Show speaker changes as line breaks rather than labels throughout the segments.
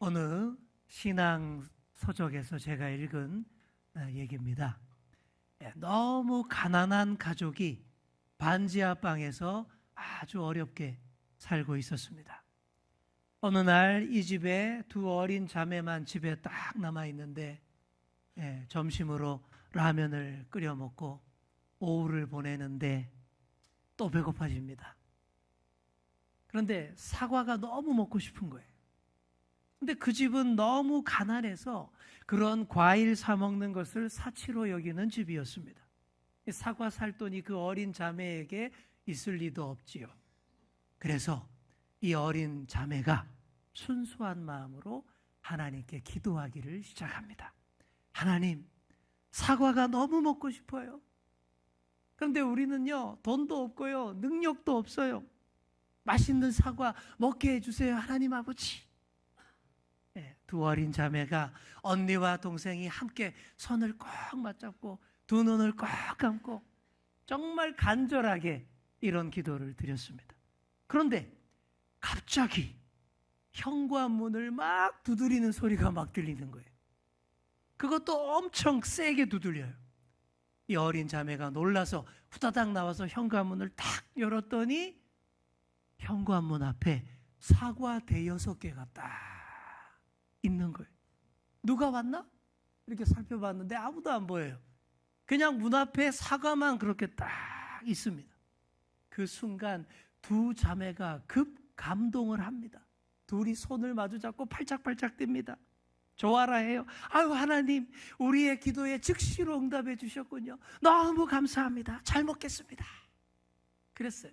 어느 신앙 서적에서 제가 읽은 얘기입니다. 너무 가난한 가족이 반지하방에서 아주 어렵게 살고 있었습니다. 어느 날 이 집에 두 어린 자매만 집에 딱 남아 있는데 점심으로 라면을 끓여 먹고 오후를 보내는데 또 배고파집니다. 그런데 사과가 너무 먹고 싶은 거예요. 근데 그 집은 너무 가난해서 그런 과일 사 먹는 것을 사치로 여기는 집이었습니다. 사과 살 돈이 그 어린 자매에게 있을 리도 없지요. 그래서 이 어린 자매가 순수한 마음으로 하나님께 기도하기를 시작합니다. 하나님, 사과가 너무 먹고 싶어요. 그런데 우리는요, 돈도 없고요, 능력도 없어요. 맛있는 사과 먹게 해주세요, 하나님 아버지. 두 어린 자매가 언니와 동생이 함께 손을 꼭 맞잡고 두 눈을 꼭 감고 정말 간절하게 이런 기도를 드렸습니다. 그런데 갑자기 현관문을 막 두드리는 소리가 막 들리는 거예요. 그것도 엄청 세게 두들려요. 이 어린 자매가 놀라서 후다닥 나와서 현관문을 탁 열었더니 현관문 앞에 사과 대여섯 개가 딱 있는 거예요. 누가 왔나? 이렇게 살펴봤는데 아무도 안 보여요. 그냥 문 앞에 사과만 그렇게 딱 있습니다. 그 순간 두 자매가 급 감동을 합니다. 둘이 손을 마주 잡고 팔짝팔짝 띱니다. 좋아라 해요. 아유, 하나님, 우리의 기도에 즉시로 응답해 주셨군요. 너무 감사합니다. 잘 먹겠습니다. 그랬어요.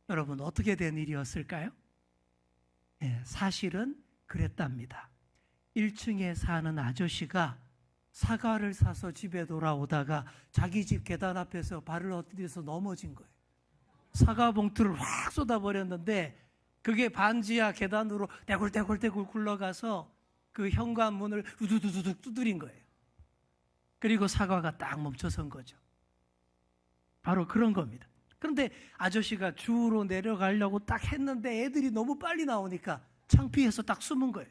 여러분, 어떻게 된 일이었을까요? 사실은 그랬답니다. 1층에 사는 아저씨가 사과를 사서 집에 돌아오다가 자기 집 계단 앞에서 발을 엇들여서 넘어진 거예요. 사과 봉투를 확 쏟아버렸는데 그게 반지하 계단으로 떼굴떼굴 굴러가서 그 현관문을 우두두둑 두드린 거예요. 그리고 사과가 딱 멈춰선 거죠. 바로 그런 겁니다. 그런데 아저씨가 주로 내려가려고 딱 했는데 애들이 너무 빨리 나오니까 창피해서 딱 숨은 거예요.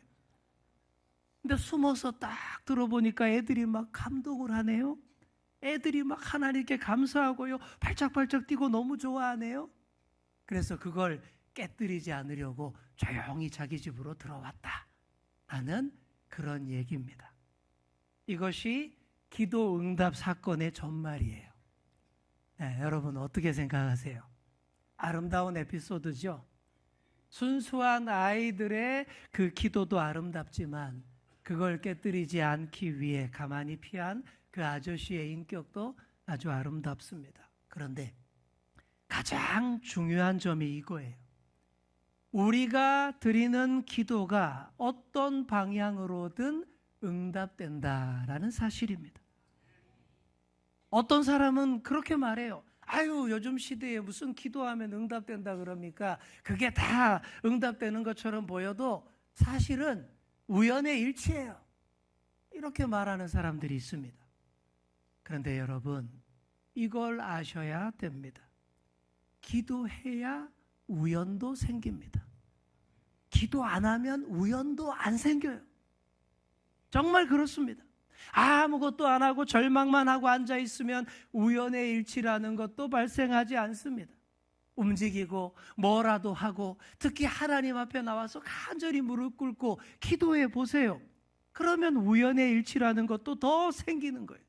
근데 숨어서 딱 들어보니까 애들이 막 감동을 하네요. 애들이 막 하나님께 감사하고요, 발짝발짝 뛰고 너무 좋아하네요. 그래서 그걸 깨뜨리지 않으려고 조용히 자기 집으로 들어왔다 라는 그런 얘기입니다. 이것이 기도 응답 사건의 전말이에요. 여러분 어떻게 생각하세요? 아름다운 에피소드죠. 순수한 아이들의 그 기도도 아름답지만 그걸 깨뜨리지 않기 위해 가만히 피한 그 아저씨의 인격도 아주 아름답습니다. 그런데 가장 중요한 점이 이거예요. 우리가 드리는 기도가 어떤 방향으로든 응답된다라는 사실입니다. 어떤 사람은 그렇게 말해요. 아유, 요즘 시대에 무슨 기도하면 응답된다 그럽니까? 그게 다 응답되는 것처럼 보여도 사실은 우연의 일치예요. 이렇게 말하는 사람들이 있습니다. 그런데 여러분, 이걸 아셔야 됩니다. 기도해야 우연도 생깁니다. 기도 안 하면 우연도 안 생겨요. 정말 그렇습니다. 아무것도 안 하고 절망만 하고 앉아 있으면 우연의 일치라는 것도 발생하지 않습니다. 움직이고 뭐라도 하고 특히 하나님 앞에 나와서 간절히 무릎 꿇고 기도해 보세요. 그러면 우연의 일치라는 것도 더 생기는 거예요.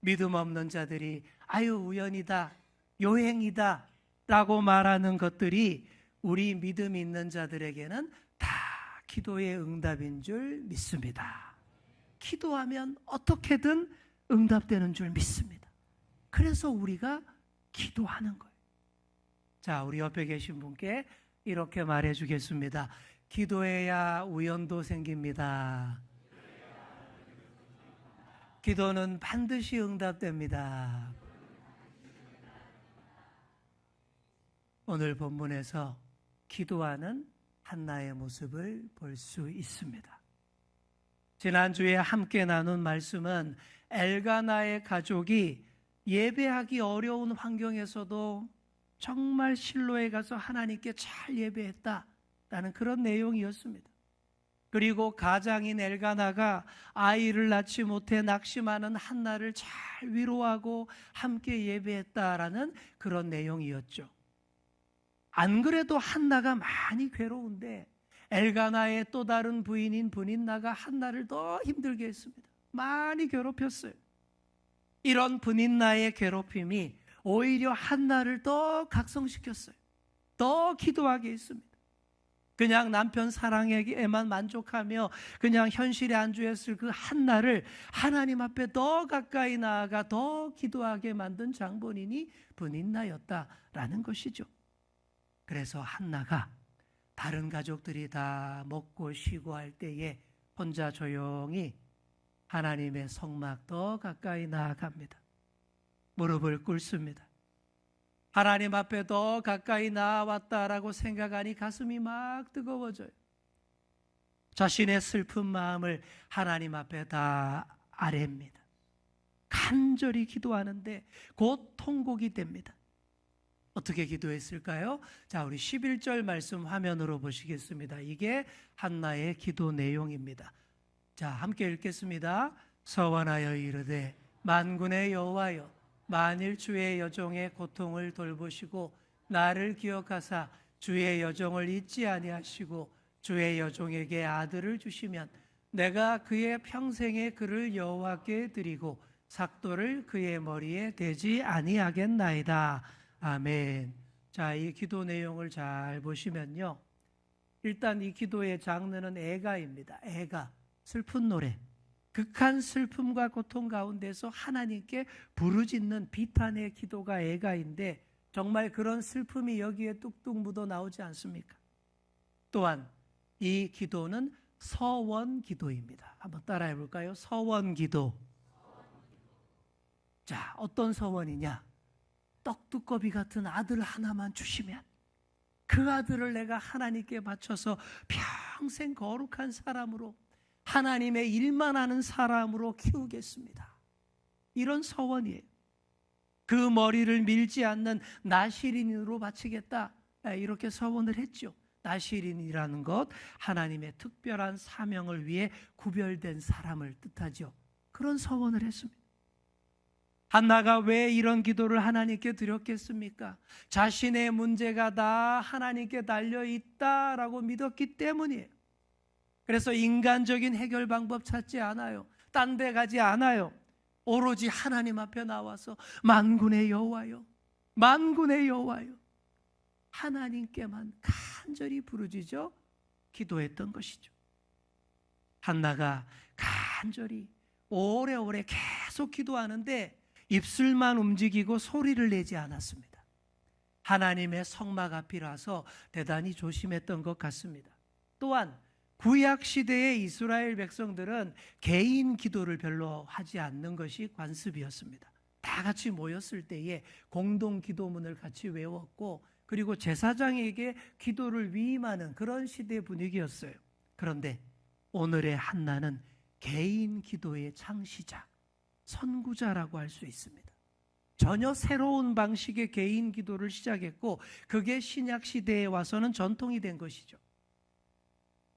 믿음 없는 자들이 아유, 우연이다, 요행이다 라고 말하는 것들이 우리 믿음 있는 자들에게는 다 기도의 응답인 줄 믿습니다. 기도하면 어떻게든 응답되는 줄 믿습니다. 그래서 우리가 기도하는 거예요. 자, 우리 옆에 계신 분께 이렇게 말해 주겠습니다. 기도해야 우연도 생깁니다. 기도는 반드시 응답됩니다. 오늘 본문에서 기도하는 한나의 모습을 볼 수 있습니다. 지난주에 함께 나눈 말씀은 엘가나의 가족이 예배하기 어려운 환경에서도 정말 실로에 가서 하나님께 잘 예배했다라는 그런 내용이었습니다. 그리고 가장인 엘가나가 아이를 낳지 못해 낙심하는 한나를 잘 위로하고 함께 예배했다라는 그런 내용이었죠. 안 그래도 한나가 많이 괴로운데 엘가나의 또 다른 부인인 브닌나가 한나를 더 힘들게 했습니다. 많이 괴롭혔어요. 이런 브닌나의 괴롭힘이 오히려 한나를 더 각성시켰어요. 더 기도하게 했습니다. 그냥 남편 사랑에만 만족하며 그냥 현실에 안주했을 그 한나를 하나님 앞에 더 가까이 나아가 더 기도하게 만든 장본인이 브닌나였다라는 것이죠. 그래서 한나가 다른 가족들이 다 먹고 쉬고 할 때에 혼자 조용히 하나님의 성막 더 가까이 나아갑니다. 무릎을 꿇습니다. 하나님 앞에 더 가까이 나아왔다라고 생각하니 가슴이 막 뜨거워져요. 자신의 슬픈 마음을 하나님 앞에 다 아뢰입니다. 간절히 기도하는데 곧 통곡이 됩니다. 어떻게 기도했을까요? 자, 우리 11절 말씀 화면으로 보시겠습니다. 이게 한나의 기도 내용입니다. 자, 함께 읽겠습니다. 서원하여 이르되 만군의 여호와여, 만일 주의 여종의 고통을 돌보시고 나를 기억하사 주의 여종을 잊지 아니하시고 주의 여종에게 아들을 주시면 내가 그의 평생에 그를 여호와께 드리고 삭도를 그의 머리에 대지 아니하겠나이다. 아멘. 자, 이 기도 내용을 잘 보시면요, 일단 이 기도의 장르는 애가입니다. 애가, 슬픈 노래, 극한 슬픔과 고통 가운데서 하나님께 부르짖는 비탄의 기도가 애가인데 정말 그런 슬픔이 여기에 뚝뚝 묻어 나오지 않습니까? 또한 이 기도는 서원 기도입니다. 한번 따라해 볼까요? 서원 기도. 자, 어떤 서원이냐? 떡두꺼비 같은 아들 하나만 주시면 그 아들을 내가 하나님께 바쳐서 평생 거룩한 사람으로, 하나님의 일만 하는 사람으로 키우겠습니다. 이런 서원이에요. 그 머리를 밀지 않는 나시린으로 바치겠다, 이렇게 서원을 했죠. 나시린이라는 것, 하나님의 특별한 사명을 위해 구별된 사람을 뜻하죠. 그런 서원을 했습니다. 한나가 왜 이런 기도를 하나님께 드렸겠습니까? 자신의 문제가 다 하나님께 달려있다라고 믿었기 때문이에요. 그래서 인간적인 해결 방법 찾지 않아요. 딴 데 가지 않아요. 오로지 하나님 앞에 나와서 만군의 여호와여, 만군의 여호와여, 하나님께만 간절히 부르짖어 기도했던 것이죠. 한나가 간절히 오래오래 계속 기도하는데 입술만 움직이고 소리를 내지 않았습니다. 하나님의 성막 앞이라서 대단히 조심했던 것 같습니다. 또한 구약 시대의 이스라엘 백성들은 개인 기도를 별로 하지 않는 것이 관습이었습니다. 다 같이 모였을 때에 공동 기도문을 같이 외웠고, 그리고 제사장에게 기도를 위임하는 그런 시대 분위기였어요. 그런데 오늘의 한나는 개인 기도의 창시자, 선구자라고 할 수 있습니다. 전혀 새로운 방식의 개인 기도를 시작했고, 그게 신약 시대에 와서는 전통이 된 것이죠.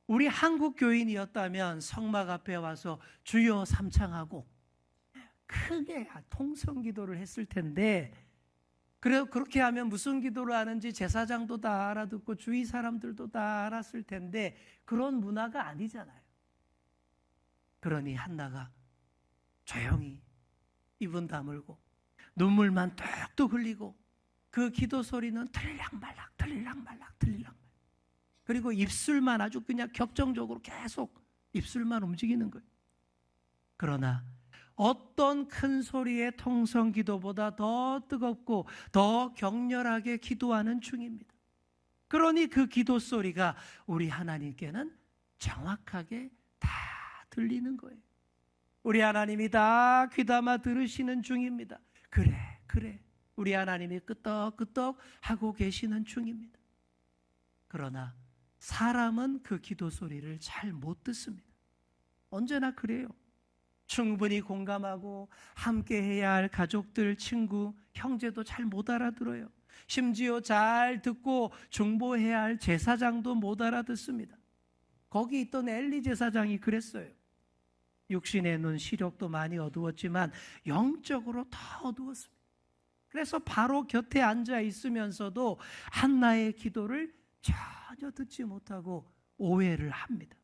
우리 한국 교인이었다면 성막 앞에 와서 주여 삼창하고 크게 통성 기도를 했을 텐데, 그렇게 하면 무슨 기도를 하는지 제사장도 다 알아듣고 주위 사람들도 다 알았을 텐데 그런 문화가 아니잖아요. 그러니 한나가 조용히 입은 다물고 눈물만 뚝뚝 흘리고 그 기도 소리는 들락말락 들락말락 들락말락, 그리고 입술만 아주 그냥 격정적으로 계속 입술만 움직이는 거예요. 그러나 어떤 큰 소리의 통성 기도보다 더 뜨겁고 더 격렬하게 기도하는 중입니다. 그러니 그 기도 소리가 우리 하나님께는 정확하게 다 들리는 거예요. 우리 하나님이 다 귀담아 들으시는 중입니다. 그래 우리 하나님이 끄떡끄떡 하고 계시는 중입니다. 그러나 사람은 그 기도 소리를 잘 못 듣습니다. 언제나 그래요. 충분히 공감하고 함께 해야 할 가족들, 친구, 형제도 잘 못 알아들어요. 심지어 잘 듣고 중보해야 할 제사장도 못 알아듣습니다. 거기 있던 엘리 제사장이 그랬어요. 육신의 눈, 시력도 많이 어두웠지만 영적으로 더 어두웠습니다. 그래서 바로 곁에 앉아 있으면서도 한나의 기도를 전혀 듣지 못하고 오해를 합니다.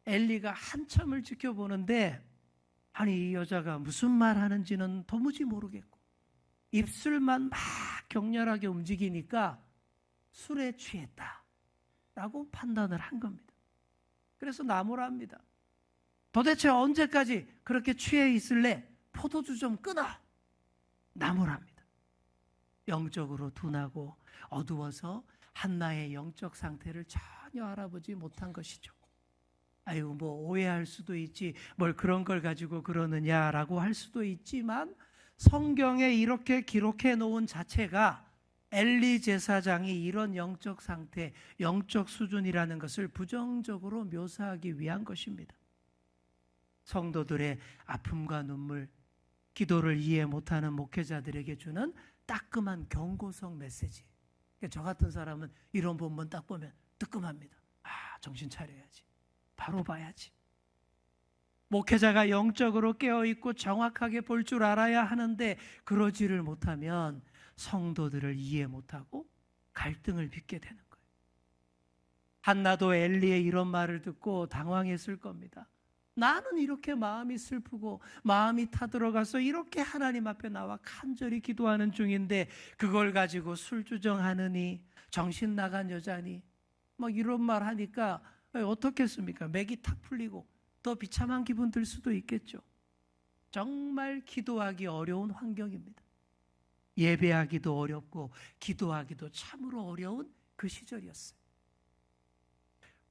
엘리가 한참을 지켜보는데 아니 이 여자가 무슨 말 하는지는 도무지 모르겠고 입술만 막 격렬하게 움직이니까 술에 취했다라고 판단을 한 겁니다. 그래서 나무랍니다. 도대체 언제까지 그렇게 취해 있을래? 포도주 좀 끊어. 나무랍니다. 영적으로 둔하고 어두워서 한나의 영적 상태를 전혀 알아보지 못한 것이죠. 아유 뭐 오해할 수도 있지 뭘 그런 걸 가지고 그러느냐라고 할 수도 있지만 성경에 이렇게 기록해 놓은 자체가 엘리 제사장이 이런 영적 상태, 영적 수준이라는 것을 부정적으로 묘사하기 위한 것입니다. 성도들의 아픔과 눈물, 기도를 이해 못하는 목회자들에게 주는 따끔한 경고성 메시지. 저 같은 사람은 이런 본문 딱 보면 뜨끔합니다. 아, 정신 차려야지. 바로 봐야지. 목회자가 영적으로 깨어있고 정확하게 볼 줄 알아야 하는데 그러지를 못하면 성도들을 이해 못하고 갈등을 빚게 되는 거예요. 한나도 엘리의 이런 말을 듣고 당황했을 겁니다. 나는 이렇게 마음이 슬프고 마음이 타들어가서 이렇게 하나님 앞에 나와 간절히 기도하는 중인데 그걸 가지고 술주정하느니 정신 나간 여자니 막 이런 말 하니까 어떻겠습니까? 맥이 탁 풀리고 더 비참한 기분 들 수도 있겠죠. 정말 기도하기 어려운 환경입니다. 예배하기도 어렵고 기도하기도 참으로 어려운 그 시절이었어요.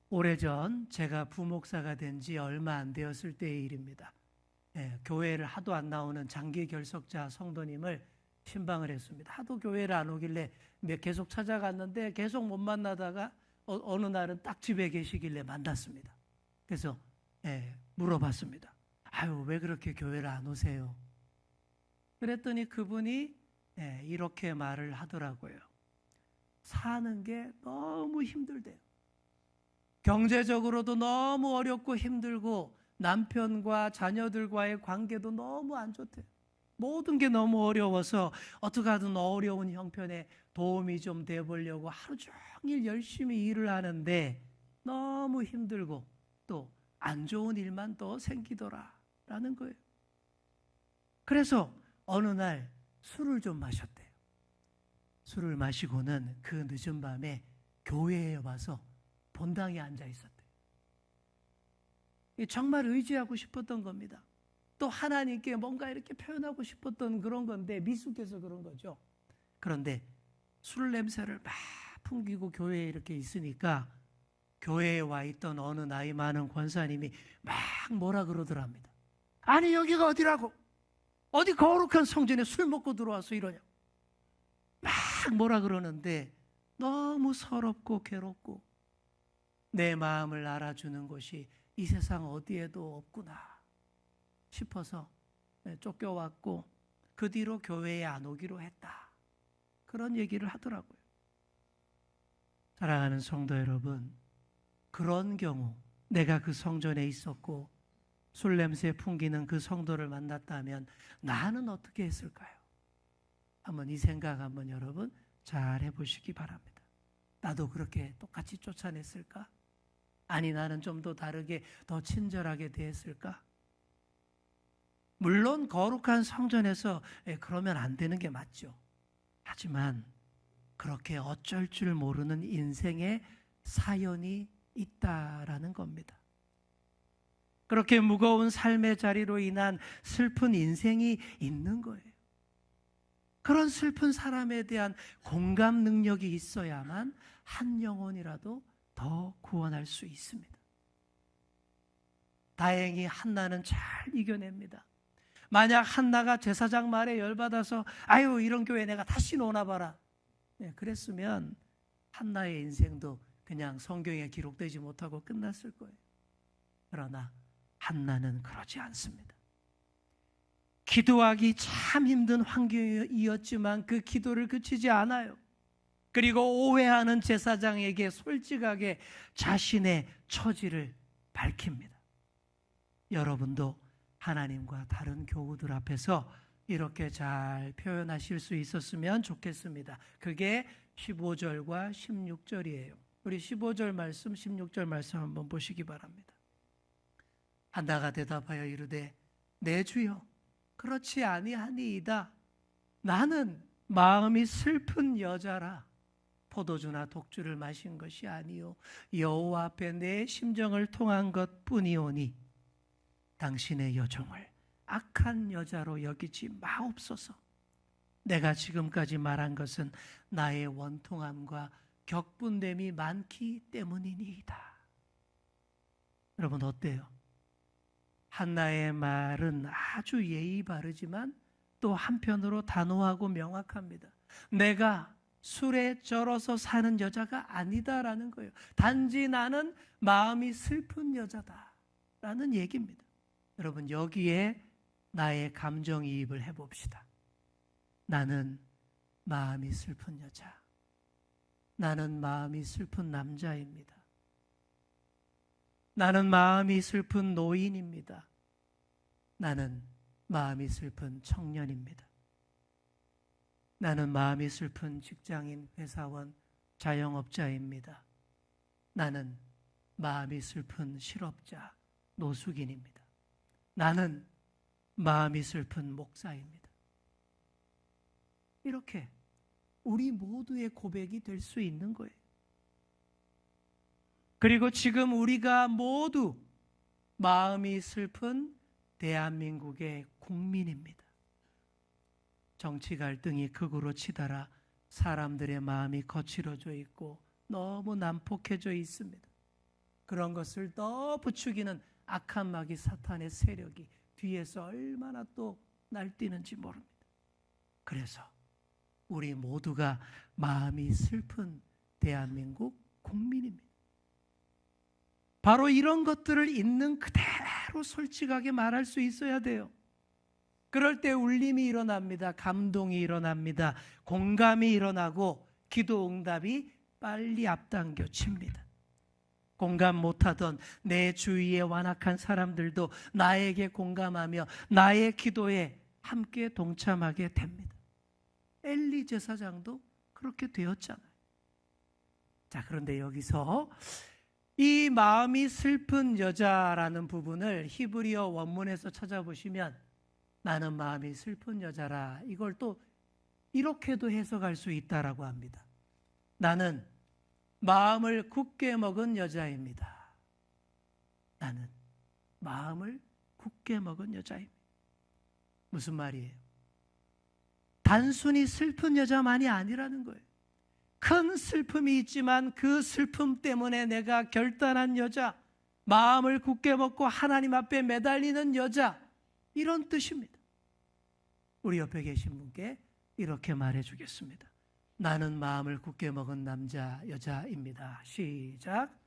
오래전 제가 부목사가 된 지 얼마 안 되었을 때의 일입니다. 교회를 하도 안 나오는 장기 결석자 성도님을 신방을 했습니다. 하도 교회를 안 오길래 계속 찾아갔는데 계속 못 만나다가 어느 날은 딱 집에 계시길래 만났습니다. 그래서 물어봤습니다. 아유 왜 그렇게 교회를 안 오세요? 그랬더니 그분이 이렇게 말을 하더라고요. 사는 게 너무 힘들대요. 경제적으로도 너무 어렵고 힘들고 남편과 자녀들과의 관계도 너무 안 좋대요. 모든 게 너무 어려워서 어떻게 하든 어려운 형편에 도움이 좀 돼보려고 하루 종일 열심히 일을 하는데 너무 힘들고 또 안 좋은 일만 또 생기더라라는 거예요. 그래서 어느 날 술을 좀 마셨대요. 술을 마시고는 그 늦은 밤에 교회에 와서 본당에 앉아 있었대요. 정말 의지하고 싶었던 겁니다. 또 하나님께 뭔가 이렇게 표현하고 싶었던 그런 건데 미숙해서 그런 거죠. 그런데 술 냄새를 막 풍기고 교회에 이렇게 있으니까 교회에 와 있던 어느 나이 많은 권사님이 막 뭐라 그러더랍니다. 아니 여기가 어디라고? 어디 거룩한 성전에 술 먹고 들어와서 이러냐? 막 뭐라 그러는데 너무 서럽고 괴롭고 내 마음을 알아주는 곳이 이 세상 어디에도 없구나 싶어서 쫓겨왔고 그 뒤로 교회에 안 오기로 했다. 그런 얘기를 하더라고요. 사랑하는 성도 여러분, 그런 경우 내가 그 성전에 있었고 술 냄새 풍기는 그 성도를 만났다면 나는 어떻게 했을까요? 한번 이 생각 한번 여러분 잘 해보시기 바랍니다. 나도 그렇게 똑같이 쫓아냈을까? 아니 나는 좀 더 다르게 더 친절하게 대했을까? 물론 거룩한 성전에서 그러면 안 되는 게 맞죠. 하지만 그렇게 어쩔 줄 모르는 인생의 사연이 있다라는 겁니다. 그렇게 무거운 삶의 자리로 인한 슬픈 인생이 있는 거예요. 그런 슬픈 사람에 대한 공감 능력이 있어야만 한 영혼이라도 더 구원할 수 있습니다. 다행히 한나는 잘 이겨냅니다. 만약 한나가 제사장 말에 열받아서 아유 이런 교회 내가 다시 오나 봐라 그랬으면 한나의 인생도 그냥 성경에 기록되지 못하고 끝났을 거예요. 그러나 한나는 그러지 않습니다. 기도하기 참 힘든 환경이었지만 그 기도를 그치지 않아요. 그리고 오해하는 제사장에게 솔직하게 자신의 처지를 밝힙니다. 여러분도 하나님과 다른 교우들 앞에서 이렇게 잘 표현하실 수 있었으면 좋겠습니다. 그게 15절과 16절이에요. 우리 15절 말씀, 16절 말씀 한번 보시기 바랍니다. 한나가 대답하여 이르되 내 주여 그렇지 아니하니이다. 나는 마음이 슬픈 여자라. 포도주나 독주를 마신 것이 아니요 여호와 앞에 내 심정을 통한 것뿐이오니 당신의 여종을 악한 여자로 여기지 마옵소서. 내가 지금까지 말한 것은 나의 원통함과 격분됨이 많기 때문이니이다. 여러분 어때요? 한나의 말은 아주 예의 바르지만 또 한편으로 단호하고 명확합니다. 내가 술에 쩔어서 사는 여자가 아니다라는 거예요. 단지 나는 마음이 슬픈 여자다라는 얘기입니다. 여러분 여기에 나의 감정이입을 해봅시다. 나는 마음이 슬픈 여자. 나는 마음이 슬픈 남자입니다. 나는 마음이 슬픈 노인입니다. 나는 마음이 슬픈 청년입니다. 나는 마음이 슬픈 직장인, 회사원, 자영업자입니다. 나는 마음이 슬픈 실업자, 노숙인입니다. 나는 마음이 슬픈 목사입니다. 이렇게 우리 모두의 고백이 될 수 있는 거예요. 그리고 지금 우리가 모두 마음이 슬픈 대한민국의 국민입니다. 정치 갈등이 극으로 치달아 사람들의 마음이 거칠어져 있고 너무 난폭해져 있습니다. 그런 것을 더 부추기는 악한 마귀 사탄의 세력이 뒤에서 얼마나 또 날뛰는지 모릅니다. 그래서 우리 모두가 마음이 슬픈 대한민국 국민입니다. 바로 이런 것들을 있는 그대로 솔직하게 말할 수 있어야 돼요. 그럴 때 울림이 일어납니다. 감동이 일어납니다. 공감이 일어나고 기도 응답이 빨리 앞당겨집니다. 공감 못하던 내 주위의 완악한 사람들도 나에게 공감하며 나의 기도에 함께 동참하게 됩니다. 엘리 제사장도 그렇게 되었잖아요. 자, 그런데 여기서 이 마음이 슬픈 여자라는 부분을 히브리어 원문에서 찾아보시면 나는 마음이 슬픈 여자라, 이걸 또 이렇게도 해석할 수 있다라고 합니다. 나는 마음을 굳게 먹은 여자입니다. 나는 마음을 굳게 먹은 여자입니다. 무슨 말이에요? 단순히 슬픈 여자만이 아니라는 거예요. 큰 슬픔이 있지만 그 슬픔 때문에 내가 결단한 여자, 마음을 굳게 먹고 하나님 앞에 매달리는 여자, 이런 뜻입니다. 우리 옆에 계신 분께 이렇게 말해 주겠습니다. 나는 마음을 굳게 먹은 남자, 여자입니다. 시작.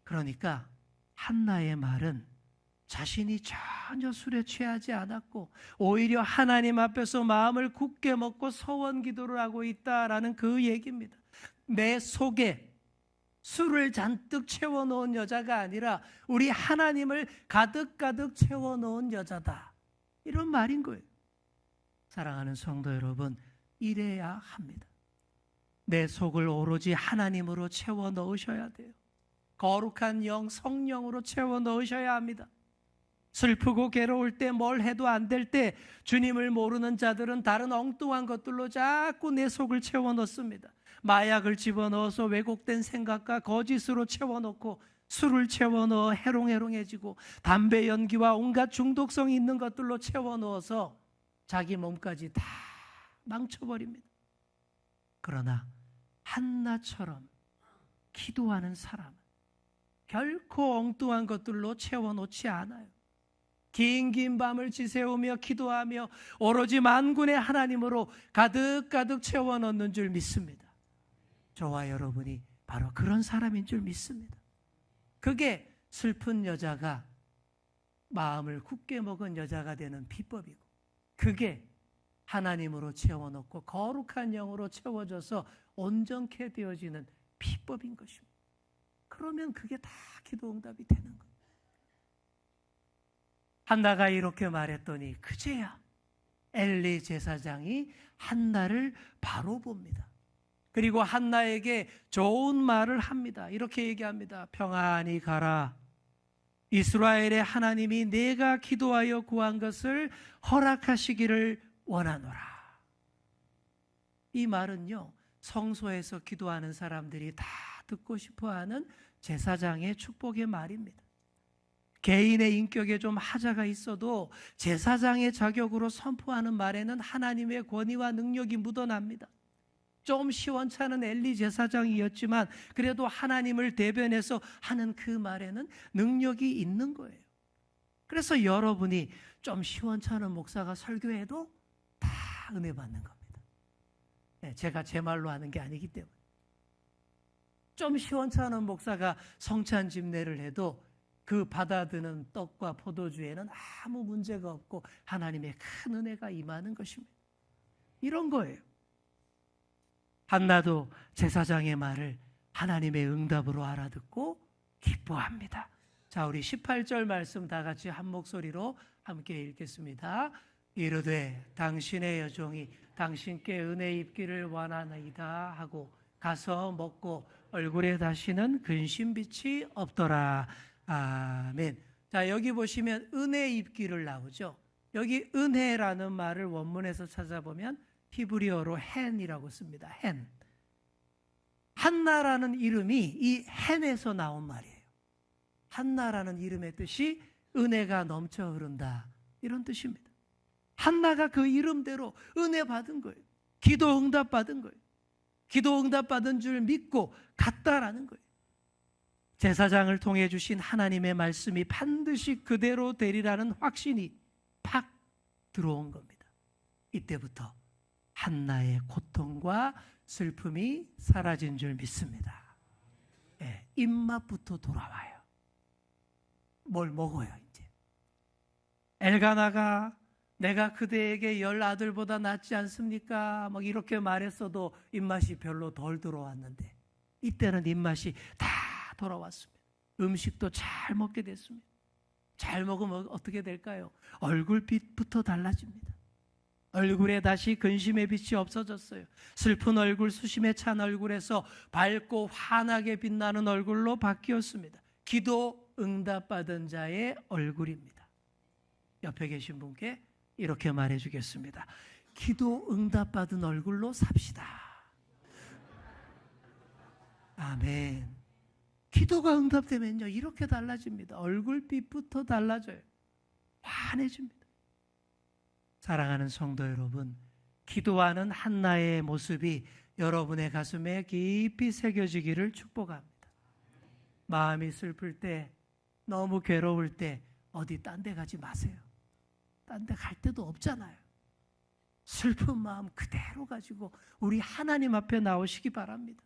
그러니까 한나의 말은 자신이 전혀 술에 취하지 않았고 오히려 하나님 앞에서 마음을 굳게 먹고 서원 기도를 하고 있다라는 그 얘기입니다. 내 속에 술을 잔뜩 채워놓은 여자가 아니라 우리 하나님을 가득가득 채워놓은 여자다, 이런 말인 거예요. 사랑하는 성도 여러분, 이래야 합니다. 내 속을 오로지 하나님으로 채워 넣으셔야 돼요. 거룩한 영, 성령으로 채워 넣으셔야 합니다. 슬프고 괴로울 때, 뭘 해도 안 될 때 주님을 모르는 자들은 다른 엉뚱한 것들로 자꾸 내 속을 채워 넣습니다. 마약을 집어넣어서 왜곡된 생각과 거짓으로 채워넣고 술을 채워넣어 해롱해롱해지고 담배 연기와 온갖 중독성이 있는 것들로 채워넣어서 자기 몸까지 다 망쳐버립니다. 그러나 한나처럼 기도하는 사람은 결코 엉뚱한 것들로 채워놓지 않아요. 긴 밤을 지새우며 기도하며 오로지 만군의 하나님으로 가득가득 채워넣는 줄 믿습니다. 저와 여러분이 바로 그런 사람인 줄 믿습니다. 그게 슬픈 여자가 마음을 굳게 먹은 여자가 되는 비법이고, 그게 하나님으로 채워넣고 거룩한 영으로 채워져서 온전케 되어지는 비법인 것입니다. 그러면 그게 다 기도 응답이 되는 거예요. 한나가 이렇게 말했더니 그제야 엘리 제사장이 한나를 바로 봅니다. 그리고 한나에게 좋은 말을 합니다. 이렇게 얘기합니다. 평안히 가라. 이스라엘의 하나님이 내가 기도하여 구한 것을 허락하시기를 원하노라. 이 말은요, 성소에서 기도하는 사람들이 다 듣고 싶어하는 제사장의 축복의 말입니다. 개인의 인격에 좀 하자가 있어도 제사장의 자격으로 선포하는 말에는 하나님의 권위와 능력이 묻어납니다. 좀 시원찮은 엘리 제사장이었지만 그래도 하나님을 대변해서 하는 그 말에는 능력이 있는 거예요. 그래서 여러분이 좀 시원찮은 목사가 설교해도 다 은혜 받는 겁니다. 제가 제 말로 하는 게 아니기 때문에. 좀 시원찮은 목사가 성찬 집례를 해도 그 받아드는 떡과 포도주에는 아무 문제가 없고 하나님의 큰 은혜가 임하는 것입니다. 이런 거예요. 한나도 제사장의 말을 하나님의 응답으로 알아듣고 기뻐합니다. 자, 우리 18절 말씀 다 같이 한 목소리로 함께 읽겠습니다. 이르되 당신의 여종이 당신께 은혜 입기를 원하나이다 하고 가서 먹고 얼굴에 다시는 근심빛이 없더라. 아멘. 자, 여기 보시면 은혜 입기를 나오죠. 여기 은혜라는 말을 원문에서 찾아보면 히브리어로 헨이라고 씁니다. 헨. 한나라는 이름이 이 헨에서 나온 말이에요. 한나라는 이름의 뜻이 은혜가 넘쳐 흐른다, 이런 뜻입니다. 한나가 그 이름대로 은혜 받은 거예요. 기도 응답 받은 거예요. 기도 응답 받은 줄 믿고 갔다라는 거예요. 제사장을 통해 주신 하나님의 말씀이 반드시 그대로 되리라는 확신이 팍 들어온 겁니다. 이때부터 한나의 고통과 슬픔이 사라진 줄 믿습니다. 입맛부터 돌아와요. 뭘 먹어요, 이제. 엘가나가 내가 그대에게 10 아들보다 낫지 않습니까? 막 이렇게 말했어도 입맛이 별로 덜 들어왔는데 이때는 입맛이 다 돌아왔습니다. 음식도 잘 먹게 됐습니다. 잘 먹으면 어떻게 될까요? 얼굴빛부터 달라집니다. 얼굴에 다시 근심의 빛이 없어졌어요. 슬픈 얼굴, 수심에 찬 얼굴에서 밝고 환하게 빛나는 얼굴로 바뀌었습니다. 기도 응답받은 자의 얼굴입니다. 옆에 계신 분께 이렇게 말해주겠습니다. 기도 응답받은 얼굴로 삽시다. 아멘. 기도가 응답되면요, 이렇게 달라집니다. 얼굴빛부터 달라져요. 환해집니다. 사랑하는 성도 여러분, 기도하는 한나의 모습이 여러분의 가슴에 깊이 새겨지기를 축복합니다. 마음이 슬플 때, 너무 괴로울 때 어디 딴 데 가지 마세요. 딴 데 갈 데도 없잖아요. 슬픈 마음 그대로 가지고 우리 하나님 앞에 나오시기 바랍니다.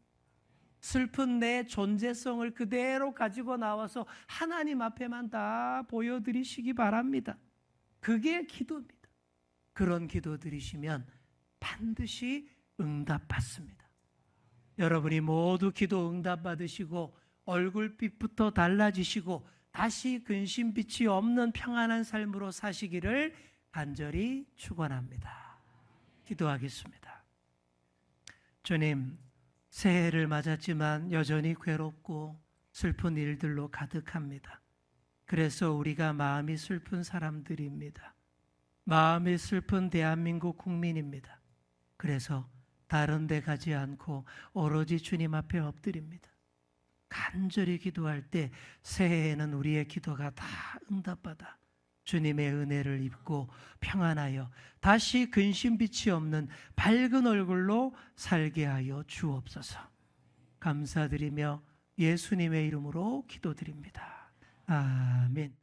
슬픈 내 존재성을 그대로 가지고 나와서 하나님 앞에만 다 보여드리시기 바랍니다. 그게 기도입니다. 그런 기도 드리시면 반드시 응답받습니다. 여러분이 모두 기도 응답받으시고 얼굴빛부터 달라지시고 다시 근심빛이 없는 평안한 삶으로 사시기를 간절히 축원합니다. 기도하겠습니다. 주님, 새해를 맞았지만 여전히 괴롭고 슬픈 일들로 가득합니다. 그래서 우리가 마음이 슬픈 사람들입니다. 마음이 슬픈 대한민국 국민입니다. 그래서 다른 데 가지 않고 오로지 주님 앞에 엎드립니다. 간절히 기도할 때 새해에는 우리의 기도가 다 응답받아 주님의 은혜를 입고 평안하여 다시 근심빛이 없는 밝은 얼굴로 살게 하여 주옵소서. 감사드리며 예수님의 이름으로 기도드립니다. 아멘.